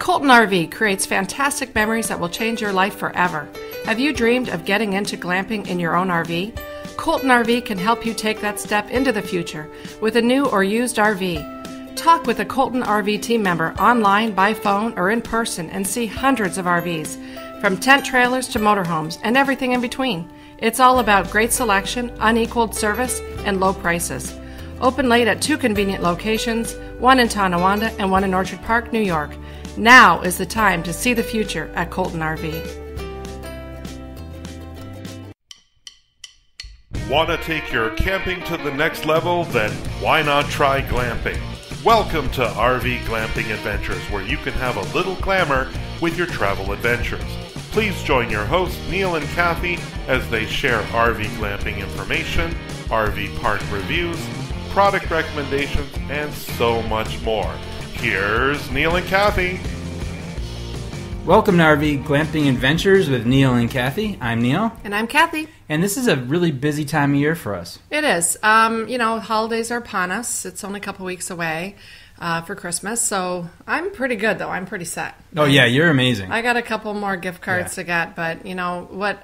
Colton RV creates fantastic memories that will change your life forever. Have you dreamed of getting into glamping in your own RV? Colton RV can help you take that step into the future with a new or used RV. Talk with a Colton RV team member online, by phone, or in person and see hundreds of RVs, from tent trailers to motorhomes and everything in between. It's all about great selection, unequaled service, and low prices. Open late at 2 convenient locations, one in Tonawanda and one in Orchard Park, New York. Now is the time to see the future at Colton RV. Want to take your camping to the next level? Then why not try glamping? Welcome to RV Glamping Adventures, where you can have a little glamour with your travel adventures. Please join your hosts, Neal and Kathy, as they share RV glamping information, RV park reviews, product recommendations, and so much more. Here's Neal and Kathy. Welcome to RV Glamping Adventures with Neal and Kathy. I'm Neal. And I'm Kathy. And this is a really busy time of year for us. It is. Holidays are upon us. It's only a couple weeks away for Christmas. So I'm pretty good, though. I'm pretty set. Oh, yeah, you're amazing. I got a couple more gift cards to get, but you know what?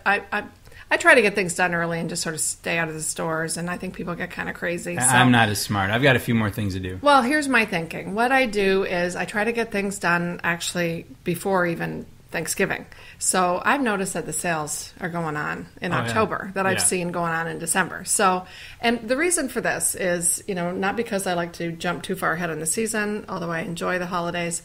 I try to get things done early and just sort of stay out of the stores, and I think people get kind of crazy. So. I'm not as smart. I've got a few more things to do. Well, here's my thinking. What I do is I try to get things done actually before even Thanksgiving. So I've noticed that the sales are going on in October that I've seen going on in December. So, and the reason for this is, not because I like to jump too far ahead in the season, although I enjoy the holidays.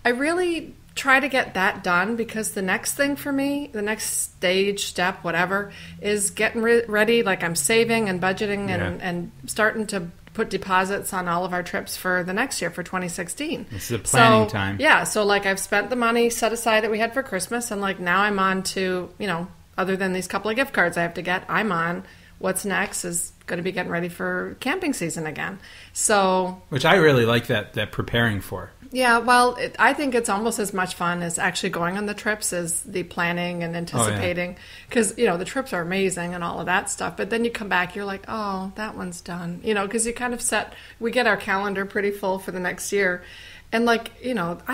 I really try to get that done because the next thing for me, the next step, whatever, is getting ready. Like I'm saving and budgeting and starting to put deposits on all of our trips for the next year, for 2016. This is a planning time. Yeah, so like I've spent the money set aside that we had for Christmas, and like now I'm on to, other than these couple of gift cards I have to get, I'm on what's next is going to be getting ready for camping season again. So, which I really like that preparing for. Yeah, well, I think it's almost as much fun as actually going on the trips as the planning and anticipating. Because, the trips are amazing and all of that stuff. But then you come back, you're like, oh, that one's done. Because you kind of we get our calendar pretty full for the next year. And I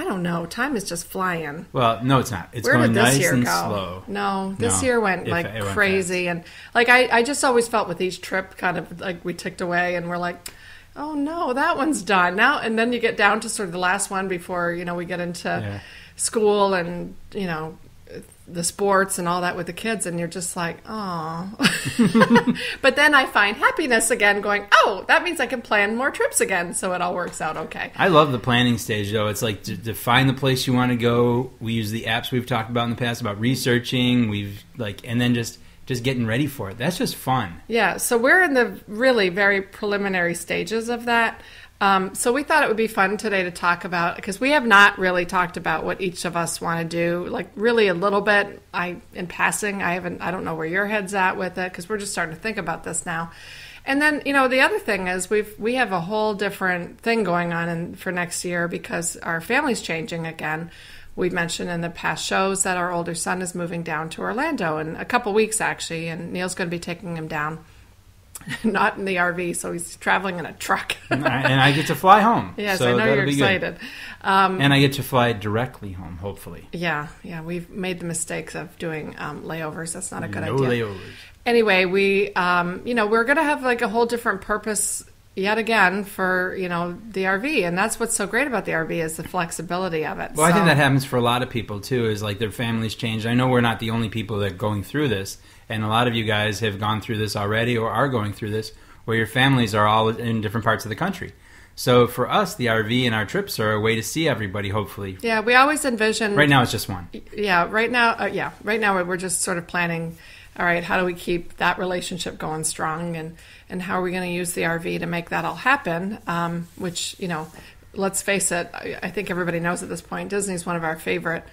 don't know, time is just flying. Well, no, it's not. It's Where going did this nice year and go? slow. No, this year went crazy. And I just always felt with each trip kind of like we ticked away and we're like, oh no, that one's done now. And then you get down to sort of the last one before, we get into school and, the sports and all that with the kids. And you're just like, oh. But then I find happiness again going, oh, that means I can plan more trips again. So it all works out okay. I love the planning stage, though. It's like to find the place you want to go. We use the apps we've talked about in the past about researching. And then just getting ready for it. That's just fun. Yeah, so we're in the really very preliminary stages of that. So we thought it would be fun today to talk about, because we have not really talked about what each of us want to do, like really a little bit. In passing, I don't know where your head's at with it, because we're just starting to think about this now. And then, the other thing is we have a whole different thing going on for next year because our family's changing again. We've mentioned in the past shows that our older son is moving down to Orlando in a couple weeks, actually, and Neal's going to be taking him down. Not in the RV, so he's traveling in a truck. and I get to fly home. Yes, so I know you're excited. And I get to fly directly home, hopefully. Yeah, we've made the mistakes of doing layovers. That's not a good idea. No layovers. Anyway, we're going to have like a whole different purpose yet again for, the RV. And that's what's so great about the RV is the flexibility of it. Well, I think that happens for a lot of people, too, is like their families change. I know we're not the only people that are going through this. And a lot of you guys have gone through this already or are going through this, where your families are all in different parts of the country. So for us, the RV and our trips are a way to see everybody, hopefully. Yeah, we always envision... Right now, it's just one. Yeah, right now we're just sort of planning, all right, how do we keep that relationship going strong, and how are we going to use the RV to make that all happen, which, let's face it, I think everybody knows at this point, Disney's one of our favorite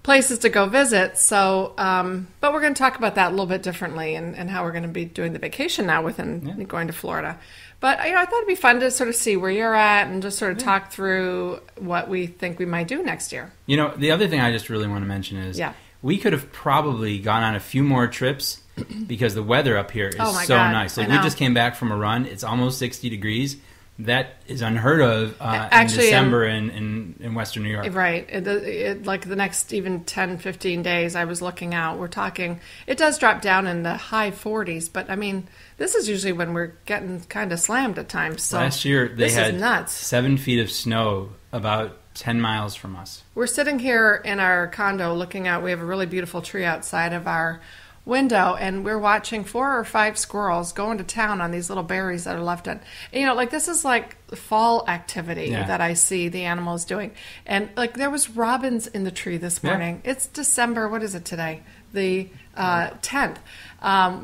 places to go visit. So, but we're going to talk about that a little bit differently and how we're going to be doing the vacation now going to Florida. But, I thought it'd be fun to sort of see where you're at and just sort of talk through what we think we might do next year. The other thing I just really want to mention is we could have probably gone on a few more trips because the weather up here is so nice. Like we just came back from a run. It's almost 60 degrees. that is unheard of Actually, in December in Western New York. Right. Like the next even 10, 15 days I was looking out, we're talking, it does drop down in the high 40s, but I mean, this is usually when we're getting kind of slammed at times. So last year they had nuts. 7 feet of snow about 10 miles from us. We're sitting here in our condo looking out. We have a really beautiful tree outside of our window, and we're watching 4 or 5 squirrels going to town on these little berries that are left in. You know, like this is like fall activity that I see the animals doing. And like there was robins in the tree this morning. It's December, what is it today? The 10th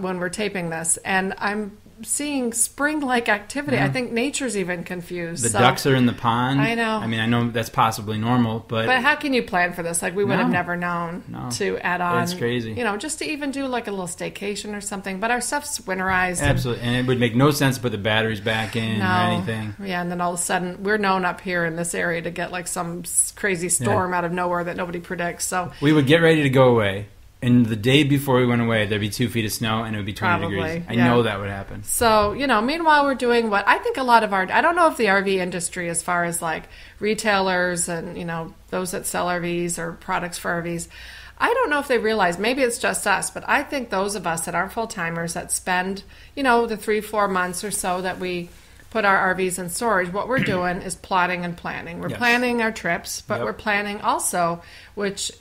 when we're taping this. And I'm seeing spring-like activity. I think nature's even confused. The ducks are in the pond. I know. I mean, I know that's possibly normal, but how can you plan for this? Like, we would have never known to add on. It's crazy. You know, just to even do like a little staycation or something. But our stuff's winterized. Absolutely. And it would make no sense to put the batteries back in or anything. Yeah, and then all of a sudden, we're known up here in this area to get like some crazy storm out of nowhere that nobody predicts. So we would get ready to go away. And the day before we went away, there'd be 2 feet of snow, and it would be 20 degrees. I know that would happen. So, you know, meanwhile, we're doing what I think a lot of I don't know if the RV industry, as far as like retailers and, you know, those that sell RVs or products for RVs, I don't know if they realize, maybe it's just us, but I think those of us that aren't full-timers that spend, you know, the 3-4 months or so that we put our RVs in storage, what we're doing is plotting and planning. We're planning our trips, but we're planning also, which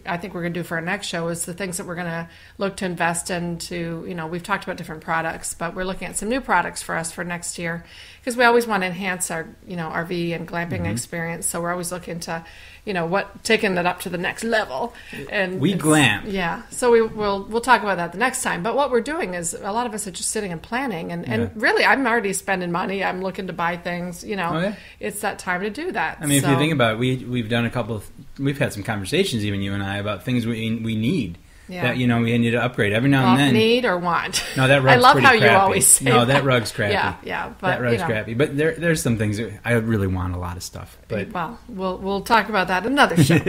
I think we're going to do for our next show, is the things that we're going to look to invest into. You know, we've talked about different products, but we're looking at some new products for us for next year because we always want to enhance our, you know, RV and glamping experience. So we're always looking to, you know, taking it up to the next level. And we glamp. Yeah. So we'll talk about that the next time. But what we're doing is a lot of us are just sitting and planning. And really, I'm already spending money. I'm looking to buy things. You know, it's that time to do that. I mean, if you think about it, we've done a couple of, we've had some conversations, even you and I, about things we need. Yeah. That, you know, we need to upgrade every now and then. Need or want? No, that rug's I love pretty how crappy. You always say that rug's crappy. Yeah. But, that rug's crappy. But there's some things that I really want a lot of stuff. But well, we'll talk about that another show.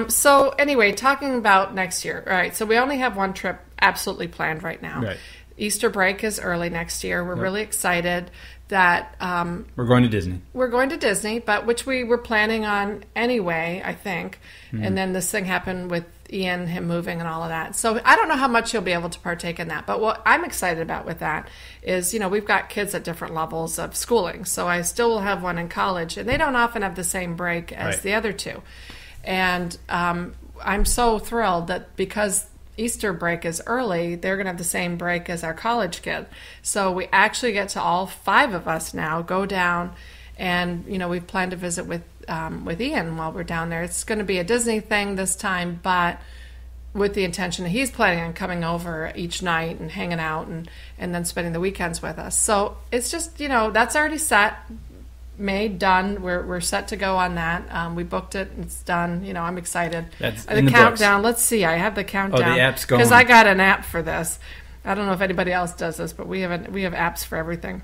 So anyway, talking about next year. All right. So we only have one trip absolutely planned right now. Right. Easter break is early next year. We're really excited that we're going to Disney. We're going to Disney, but which we were planning on anyway, I think. And then this thing happened with Ian, him moving and all of that. So I don't know how much you'll be able to partake in that. But what I'm excited about with that is, you know, we've got kids at different levels of schooling. So I still will have one in college, and they don't often have the same break as the other two. And I'm so thrilled that because Easter break is early, they're going to have the same break as our college kid. So we actually get to all 5 of us now go down, and, you know, we've planned to visit with Ian while we're down there. It's going to be a Disney thing this time, but with the intention that he's planning on coming over each night and hanging out and then spending the weekends with us. So it's just, you know, that's already set, made, done. We're set to go on that. We booked it. It's done. You know, I'm excited. That's the in the countdown. books. Let's see. I have the countdown. Oh, the app's going. Because I got an app for this. I don't know if anybody else does this, but we have apps for everything.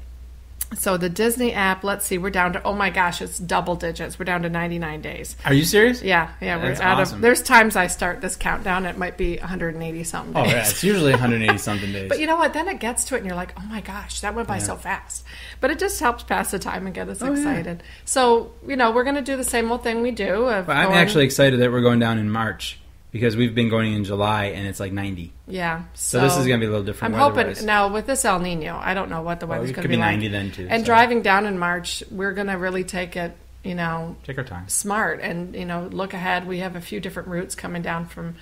So the Disney app, let's see, we're down to, oh my gosh, it's double digits. We're down to 99 days. Are you serious? Yeah. That's we're out awesome. of, there's times I start this countdown, it might be 180 something days. Oh yeah, it's usually 180 something days. But you know what, then it gets to it and you're like, oh my gosh, that went by so fast. But it just helps pass the time and get us excited. Yeah. So, you know, we're going to do the same old thing we do. Well, I'm actually excited that we're going down in March, because we've been going in July and it's like 90. Yeah. So this is going to be a little different. I'm hoping now with this El Nino, I don't know what the weather's going to be like. It could be 90 then too. And driving down in March, we're going to really take it, you know, take our time, smart, and, you know, look ahead. We have a few different routes coming down from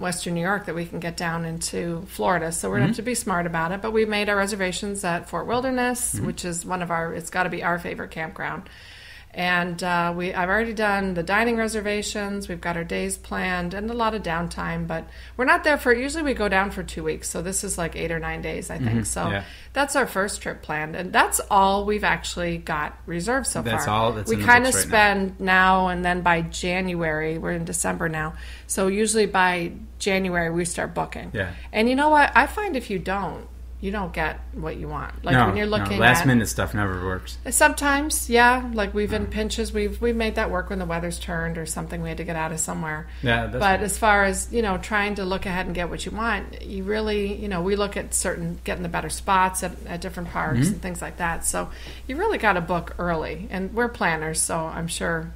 Western New York that we can get down into Florida. So we're going to have to be smart about it. But we made our reservations at Fort Wilderness, which is it's got to be our favorite campground. And I've already done the dining reservations. We've got our days planned and a lot of downtime, but we're not there usually we go down for 2 weeks. So this is like 8 or 9 days, I think. So that's our first trip planned. And that's all we've actually got reserved so far. That's all that's we in the kind of books right spend now and then by January, we're in December now. So usually by January we start booking. Yeah. And you know what? I find if you don't, you don't get what you want. Like no, when you're looking last minute stuff never works. Sometimes, yeah. Like we've in pinches, we've made that work when the weather's turned or something. We had to get out of somewhere. Yeah, but right. As far as trying to look ahead and get what you want, you really we look at getting the better spots at different parks and things like that. So you really got to book early, and we're planners, so I'm sure.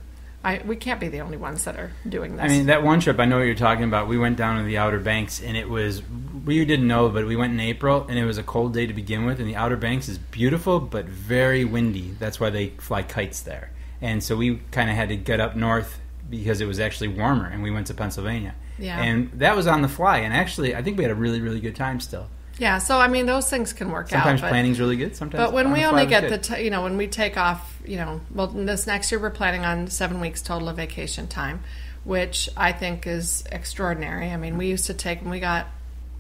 We can't be the only ones that are doing this. I mean, that one trip, I know what you're talking about. We went down to the Outer Banks, and it was, we didn't know, but we went in April, and it was a cold day to begin with, and the Outer Banks is beautiful, but very windy. That's why they fly kites there. And so we kind of had to get up north because it was actually warmer, and we went to Pennsylvania. Yeah. And that was on the fly, and actually, I think we had a really, really good time still. Yeah, so I mean, those things can work Sometimes out. Planning's really good. Sometimes, but when we only get when we take off, well, this next year we're planning on 7 weeks total of vacation time, which I think is extraordinary. I mean, we used to take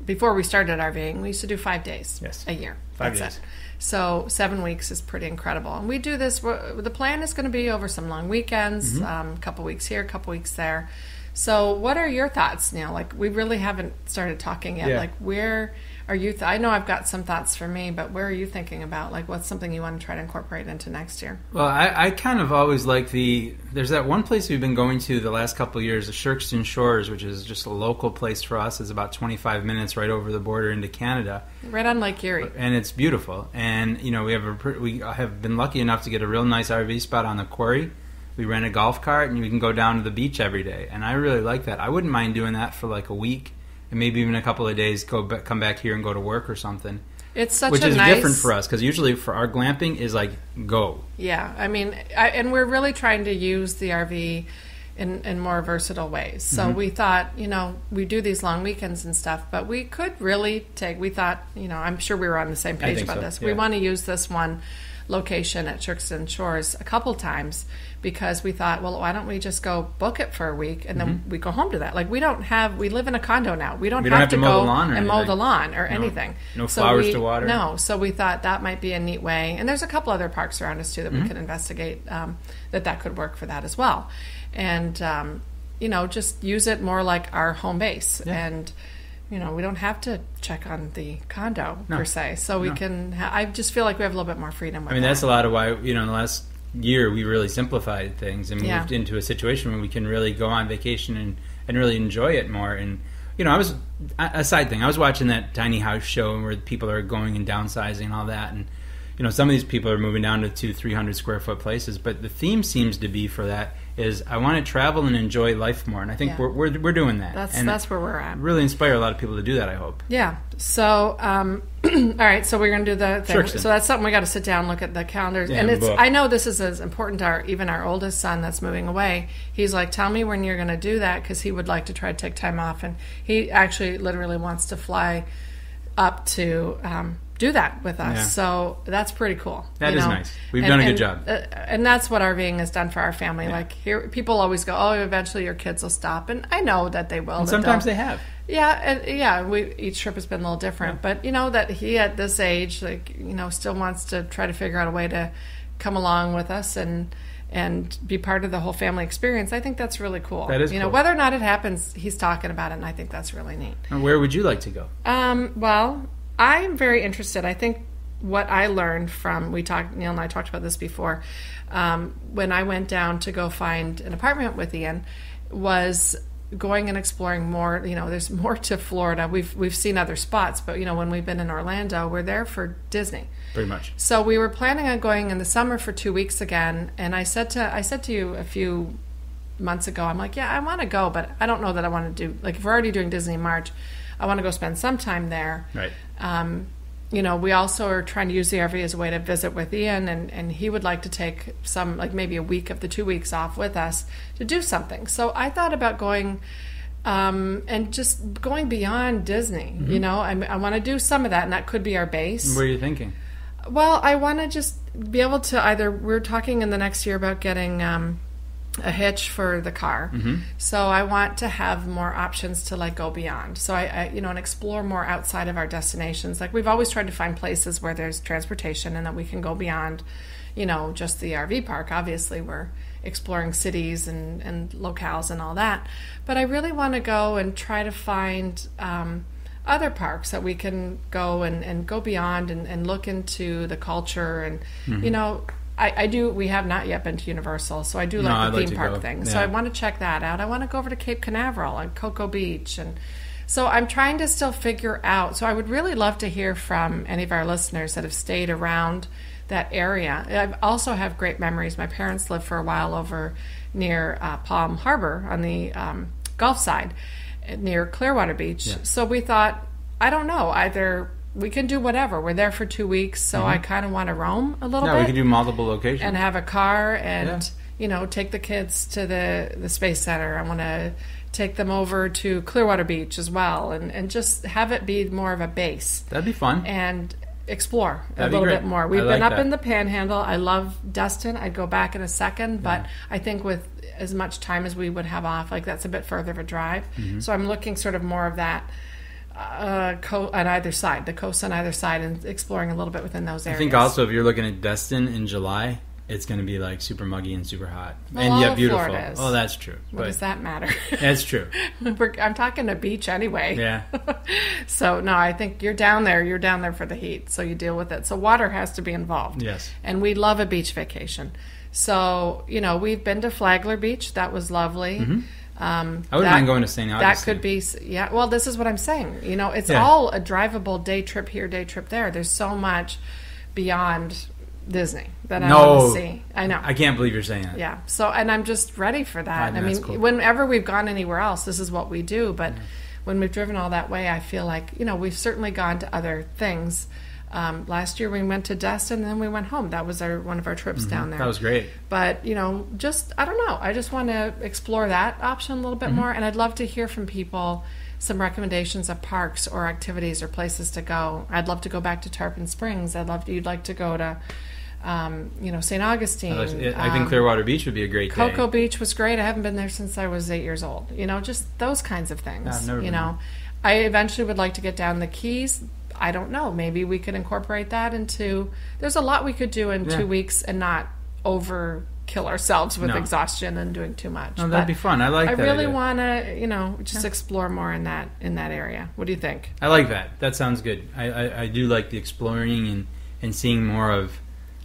before we started RVing, we used to do 5 days a year. 5 days. So 7 weeks is pretty incredible, and we do this. The plan is going to be over some long weekends, a couple weeks here, a couple weeks there. So, what are your thoughts, Neal? Like, we really haven't started talking yet. Yeah. Like, where are you? I know I've got some thoughts for me, but where are you thinking about? Like, what's something you want to try to incorporate into next year? Well, I kind of always like there's that one place we've been going to the last couple of years, the Shirkston Shores, which is just a local place for us. It's about 25 minutes right over the border into Canada. Right on Lake Erie. And it's beautiful. And, we have been lucky enough to get a real nice RV spot on the quarry. We rent a golf cart, and we can go down to the beach every day. And I really like that. I wouldn't mind doing that for like a week, and maybe even a couple of days, come back here and go to work or something. It's such which is different for us, because usually for our glamping is like, go. Yeah, I mean, and we're really trying to use the RV in more versatile ways. So we thought, we do these long weekends and stuff, but we could really we thought, I'm sure we were on the same page about this. Yeah. We want to use this one location at Shirkston Shores a couple times, because we thought, well, why don't we just go book it for a week and then we go home to that? Like, we live in a condo now. We don't have to go and mow the lawn or anything. No flowers to water. No. So we thought that might be a neat way. And there's a couple other parks around us too that we could investigate that could work for that as well. And, just use it more like our home base. Yeah. And, we don't have to check on the condo per se. So we can, I just feel like we have a little bit more freedom with that's a lot of why, in the last year we really simplified things and moved into a situation where we can really go on vacation and really enjoy it more. And, I was, a side thing, I was watching that tiny house show where people are going and downsizing and all that. And, some of these people are moving down to 200-300 square foot places, but the theme seems to be for that is I want to travel and enjoy life more, and I think we're doing that. That's where we're at. Really inspire a lot of people to do that, I hope. Yeah. So, all right. So we're going to do the thing. Sure. So that's something we got to sit down and look at the calendars. Yeah, and I know this is as important to even our oldest son that's moving away. He's like, tell me when you're going to do that, because he would like to try to take time off, and he actually literally wants to fly up to do that with us. Yeah. So that's pretty cool. That is nice. We've done a good job. And that's what RVing has done for our family. Yeah. Like, here, people always go, oh, eventually your kids will stop. And I know that they will. And sometimes they have. Yeah, each trip has been a little different. Yeah. But, that he at this age, still wants to try to figure out a way to come along with us and be part of the whole family experience. I think that's really cool. That is cool. Whether or not it happens, he's talking about it, and I think that's really neat. And where would you like to go? Well, I'm very interested. I think what I learned from, Neal and I talked about this before, when I went down to go find an apartment with Ian, was going and exploring more. There's more to Florida. We've seen other spots, but when we've been in Orlando, we're there for Disney. Pretty much. So we were planning on going in the summer for 2 weeks again, and I said to you a few months ago, I'm like, yeah, I want to go, but I don't know that I want to do, like, if we're already doing Disney in March, I want to go spend some time there. Right. We also are trying to use the RV as a way to visit with Ian, and he would like to take some, like maybe a week of the 2 weeks off with us to do something. So I thought about going and just going beyond Disney. I want to do some of that, and that could be our base. What are you thinking? Well, I want to just be able to we're talking in the next year about getting a hitch for the car. So I want to have more options to go beyond. So I and explore more outside of our destinations. Like, we've always tried to find places where there's transportation and that we can go beyond, just the RV park. Obviously, we're exploring cities and locales and all that. But I really want to go and try to find other parks that we can go and go beyond and look into the culture. And, you know, we have not yet been to Universal, so I do like the theme park thing. Yeah. So I want to check that out. I want to go over to Cape Canaveral and Cocoa Beach. And so I'm trying to still figure out. So I would really love to hear from any of our listeners that have stayed around that area. I also have great memories. My parents lived for a while over near Palm Harbor on the Gulf side, near Clearwater Beach. Yeah. So we thought, I don't know, either we can do whatever. We're there for 2 weeks, so I kind of want to roam a little bit. Yeah, we can do multiple locations. And have a car and, you know, take the kids to the Space Center. I want to take them over to Clearwater Beach as well and just have it be more of a base. That'd be fun. And explore a little bit more. We've been up in the Panhandle. I love Destin. I'd go back in a second, but I think with as much time as we would have off, like that's a bit further of a drive. So I'm looking sort of more of that on either side, the coast on either side, and exploring a little bit within those areas. I think also if you're looking at Destin in July, it's going to be like super muggy and super hot. Well, and yet beautiful. Florida is. Oh, that's true. What does that matter? That's true. I'm talking a beach anyway. Yeah. So, no, I think you're down there for the heat, so you deal with it. So water has to be involved. Yes. And we love a beach vacation. So, you know, we've been to Flagler Beach. That was lovely. I wouldn't mind going to St. Augustine. That could be, well, this is what I'm saying. You know, it's all a drivable day trip here, day trip there. There's so much beyond Disney that I want to see. I know. I can't believe you're saying that. Yeah. So, and I'm just ready for that. I mean, cool. Whenever we've gone anywhere else, this is what we do. But when we've driven all that way, I feel like, you know, we've certainly gone to other things. Last year we went to Destin and then we went home. That was one of our trips down there. That was great. But, you know, I don't know. I just want to explore that option a little bit more. And I'd love to hear from people some recommendations of parks or activities or places to go. I'd love to go back to Tarpon Springs. You'd like to go to you know, St. Augustine. I think Clearwater Beach would be a great day. Cocoa Beach was great. I haven't been there since I was 8 years old. You know, just those kinds of things. I've never been there. I eventually would like to get down the Keys. I don't know. Maybe we could incorporate that into. There's a lot we could do in 2 weeks and not overkill ourselves with exhaustion and doing too much. No, that'd be fun. I like that. I really want to, you know, just explore more in that area. What do you think? I like that. That sounds good. I do like the exploring and seeing more of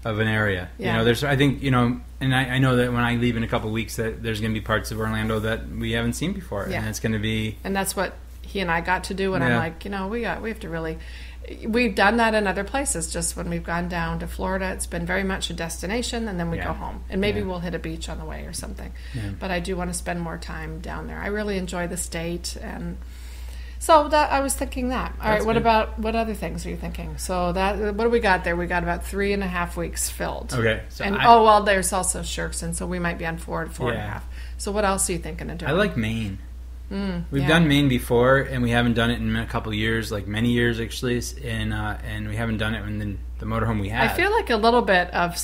an area. You know, I think, you know, and I know that when I leave in a couple of weeks that there's going to be parts of Orlando that we haven't seen before, and it's going to be. And that's what he and I got to do, and I'm like, you know, we have to really. We've done that in other places. Just when we've gone down to Florida, it's been very much a destination, and then we go home, and maybe we'll hit a beach on the way or something. But I do want to spend more time down there. I really enjoy the state, and so that I was thinking that. All right, what other things are you thinking? So what do we got there? We got about 3.5 weeks filled. Okay. So and there's also Shirkson, so we might be on 4 to 4.5. So what else are you thinking of doing? I like Maine. We've done Maine before, and we haven't done it in a couple of years, like many years actually, and we haven't done it in the motorhome we have. I feel like a little bit of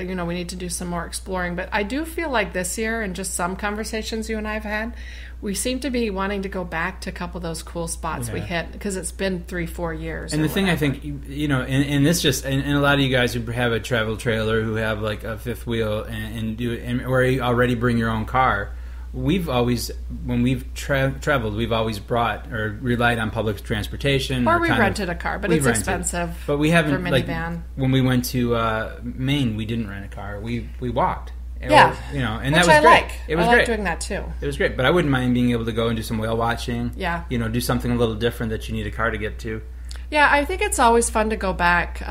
we need to do some more exploring, but I do feel like this year, and just some conversations you and I have had, we seem to be wanting to go back to a couple of those cool spots we hit, because it's been 3-4 years. And the thing I think, you know, and this just, and a lot of you guys who have a travel trailer, who have like a fifth wheel, or you already bring your own car. We've always, when we've traveled, we've always brought or relied on public transportation. Or we rented a car, but it's expensive. But we haven't, for minivan. When we went to Maine, we didn't rent a car. We walked. Yeah. You know, and which that was great. Like. It was I like great. doing that too. It was great, but I wouldn't mind being able to go and do some whale watching. Yeah. You know, do something a little different that you need a car to get to. Yeah, I think it's always fun to go back.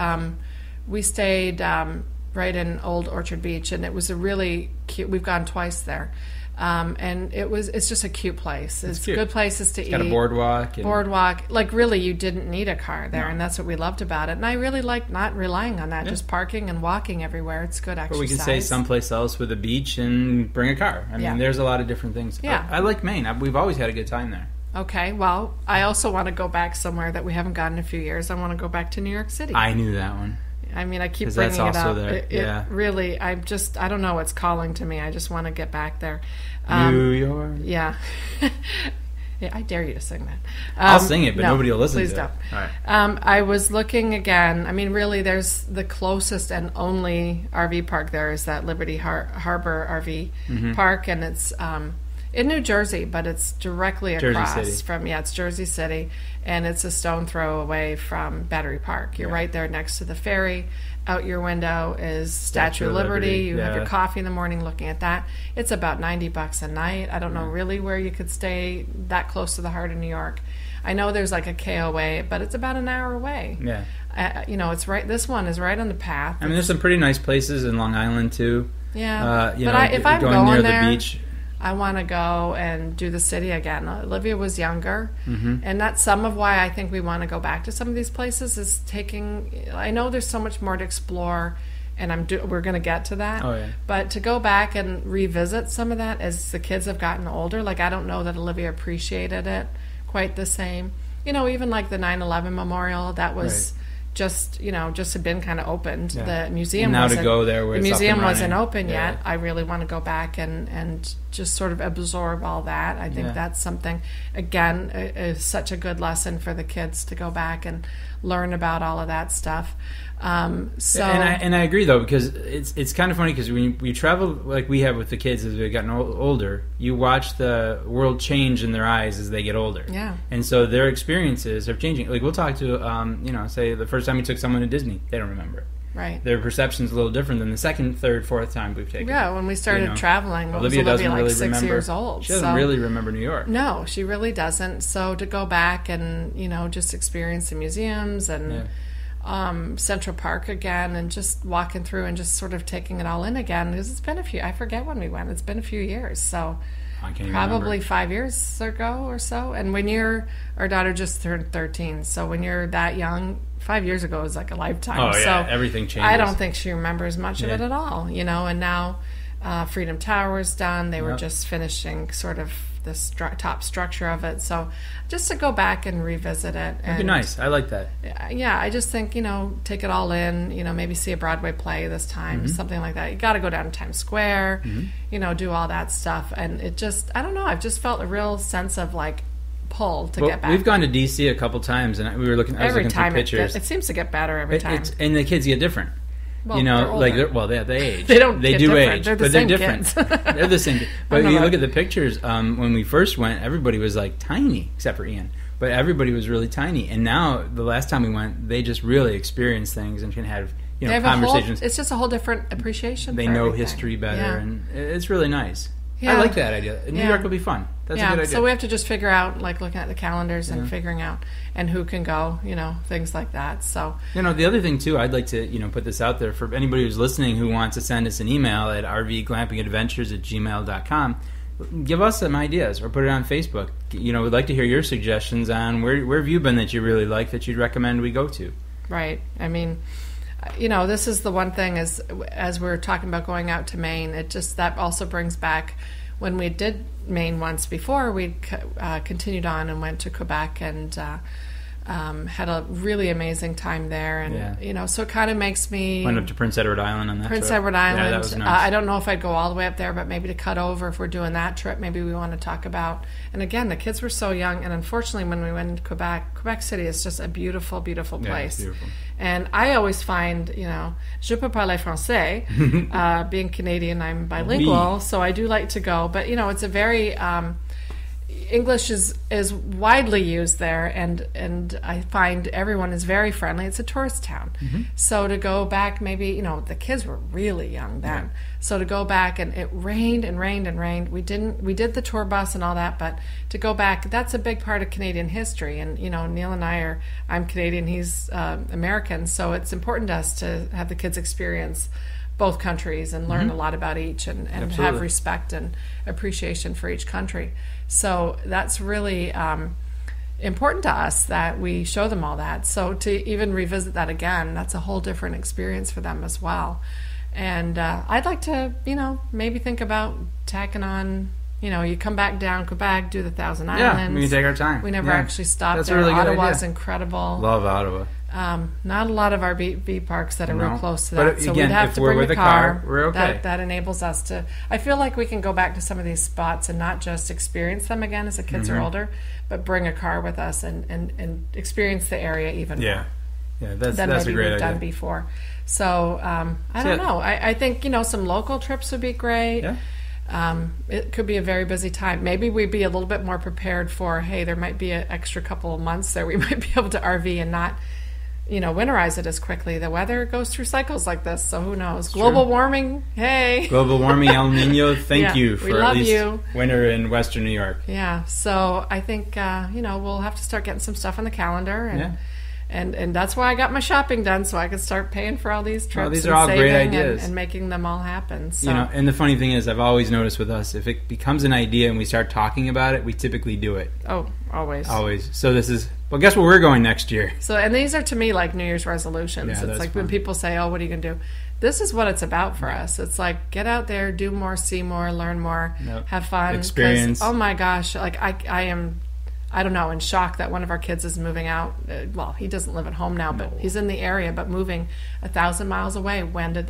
We stayed right in Old Orchard Beach, and it was a really cute. We've gone twice there. And it's just a cute place. It's cute. Good places to eat. Got a boardwalk. Like really, you didn't need a car there, and that's what we loved about it. And I really like not relying on that, just parking and walking everywhere. It's good exercise. Or we can stay someplace else with a beach and bring a car. I mean, there's a lot of different things. Yeah. I like Maine. We've always had a good time there. Okay, well, I also want to go back somewhere that we haven't gone in a few years. I want to go back to New York City. I knew that one. I mean, I keep bringing it up. There. It really, I don't know what's calling to me. I just want to get back there. New York. Yeah. Yeah, I dare you to sing that. I'll sing it, but nobody will listen to it. Please don't. All right. I was looking again. I mean, really, there's the closest and only RV park there is that Liberty Harbor RV park, and it's in New Jersey, but it's directly Jersey across City. from, it's Jersey City, and it's a stone throw away from Battery Park. You're right there next to the ferry. Out your window is Statue of Liberty. You have your coffee in the morning looking at that. It's about $90 a night. I don't know really where you could stay that close to the heart of New York. I know there's like a KOA, but it's about an hour away. Yeah. It's right. This one is right on the path. I mean, there's some pretty nice places in Long Island too. Yeah. If I'm going near the beach, I want to go and do the city again. Olivia was younger, mm-hmm. and that's some of why I think we want to go back to some of these places. Is taking. I know there's so much more to explore, and we're going to get to that. Oh, yeah. But to go back and revisit some of that as the kids have gotten older, like I don't know that Olivia appreciated it quite the same. Even like the 9/11 memorial, that was. Right. Just had been kind of opened. Yeah. The museum and now to go there, where the museum it's up and wasn't running. open yet. I really want to go back and just sort of absorb all that. I think that's something. Again, is such a good lesson for the kids to go back and learn about all of that stuff. And I agree though, because it's kind of funny because when you travel like we have with the kids as they've gotten older, you watch the world change in their eyes as they get older. Yeah. And so their experiences are changing. Like we'll talk to say the first time we took someone to Disney, they don't remember it. Right. Their perception's a little different than the second, third, fourth time we've taken. Yeah, when we started traveling, Olivia doesn't like really 6 remember, years old. She doesn't really remember New York. No, she really doesn't. So to go back and just experience the museums and Central Park again, and just walking through and just sort of taking it all in again, because it's been I forget when we went. It's been a few years, so I can't probably remember. 5 years ago or so. And when our daughter just turned 13, so when you're that young, 5 years ago is like a lifetime. Oh yeah, so everything changes. I don't think she remembers much of it at all. And now Freedom Tower is done. They were just finishing sort of the top structure of it. So just to go back and revisit it. It'd be nice. I like that. Yeah, I just think, take it all in, maybe see a Broadway play this time, mm-hmm. something like that. You got to go down to Times Square, mm-hmm. Do all that stuff. And it just, I don't know, I've just felt a real sense of like pull to get back. We've gone to DC a couple times, and I was looking through pictures. It seems to get better every time. And the kids get different. Well, they age. They don't. They get do different. age, They're the but same they're different. Kids. They're the same. But if you look at the pictures, when we first went, everybody was like tiny, except for Ian. But everybody was really tiny. And now, the last time we went, they just really experience things and can have conversations. It's just a whole different appreciation. They for know everything. history better, and it's really nice. Yeah. I like that idea. New York will be fun. That's a good idea. So we have to just figure out, like looking at the calendars and figuring out and who can go, things like that. So the other thing too, I'd like to put this out there for anybody who's listening who wants to send us an email at rvglampingadventures@gmail.com. Give us some ideas or put it on Facebook. We'd like to hear your suggestions on where have you been that you really like that you'd recommend we go to. Right. I mean, this is the one thing as we're talking about going out to Maine, that also brings back when we did Maine once before, we continued on and went to Quebec and had a really amazing time there. And, so it kind of makes me... Went up to Prince Edward Island on that Prince trip. Edward Island. Yeah, that was nice. I don't know if I'd go all the way up there, but maybe to cut over if we're doing that trip, maybe we want to talk about... And again, the kids were so young, and unfortunately when we went to Quebec City is just a beautiful, beautiful place. Yeah, it's beautiful. And I always find, je peux parler français. Being Canadian, I'm bilingual, so I do like to go. But, it's a very... English is widely used there, and I find everyone is very friendly. It's a tourist town. Mm-hmm. So to go back, maybe, the kids were really young then. Yeah. So to go back, and it rained and rained and rained. We did the tour bus and all that, but to go back, that's a big part of Canadian history. And, Neal and I'm Canadian, he's American, so it's important to us to have the kids experience both countries and learn a lot about each and have respect and appreciation for each country. So that's really important to us that we show them all that. So to even revisit that again, that's a whole different experience for them as well. And I'd like to, maybe think about tacking on, you come back down Quebec, do the Thousand Islands. Yeah, we can take our time. We never actually stopped that's there. A really good Ottawa's idea. incredible. Love Ottawa. Not a lot of RV parks that are real close to that. But so again, we'd have if to we're bring with the a car, we're okay. That enables us to... I feel like we can go back to some of these spots and not just experience them again as the kids are older, but bring a car with us and experience the area even more. Yeah, that's than a maybe great we've idea. done before. So I don't know. I think some local trips would be great. Yeah. it could be a very busy time. Maybe we'd be a little bit more prepared for, hey, there might be an extra couple of months there. We might be able to RV and not, winterize it as quickly. The weather goes through cycles like this, so who knows? Global warming, hey. Global warming, El Nino, thank you for at least winter in Western New York. Yeah, so I think, we'll have to start getting some stuff on the calendar. And that's why I got my shopping done, so I could start paying for all these trips. These are all great ideas. And making them all happen. So. And the funny thing is, I've always noticed with us, if it becomes an idea and we start talking about it, we typically do it. Oh, always. Always. So this is, guess where we're going next year? So, and these are to me like New Year's resolutions. Yeah, it's like fun. when people say, oh, what are you going to do? This is what it's about for us. It's like, get out there, do more, see more, learn more, have fun. Experience. Oh my gosh, like I am... I don't know, in shock that one of our kids is moving out. Well, he doesn't live at home now, but he's in the area, but moving 1,000 miles away.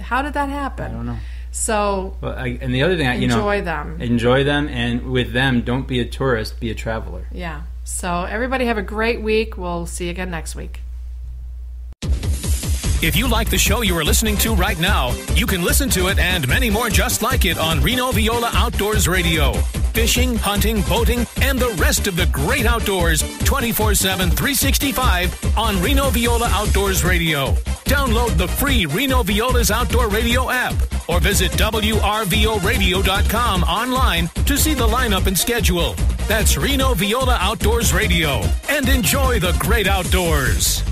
How did that happen? I don't know. So, and the other thing, enjoy them. Enjoy them, and with them, don't be a tourist, be a traveler. Yeah. So, everybody have a great week. We'll see you again next week. If you like the show you are listening to right now, you can listen to it and many more just like it on Reno Viola Outdoors Radio. Fishing, hunting, boating, and the rest of the great outdoors 24/7, 365 on Reno Viola Outdoors Radio. Download the free Reno Viola's Outdoor Radio app or visit WRVOradio.com online to see the lineup and schedule. That's Reno Viola Outdoors Radio. And enjoy the great outdoors.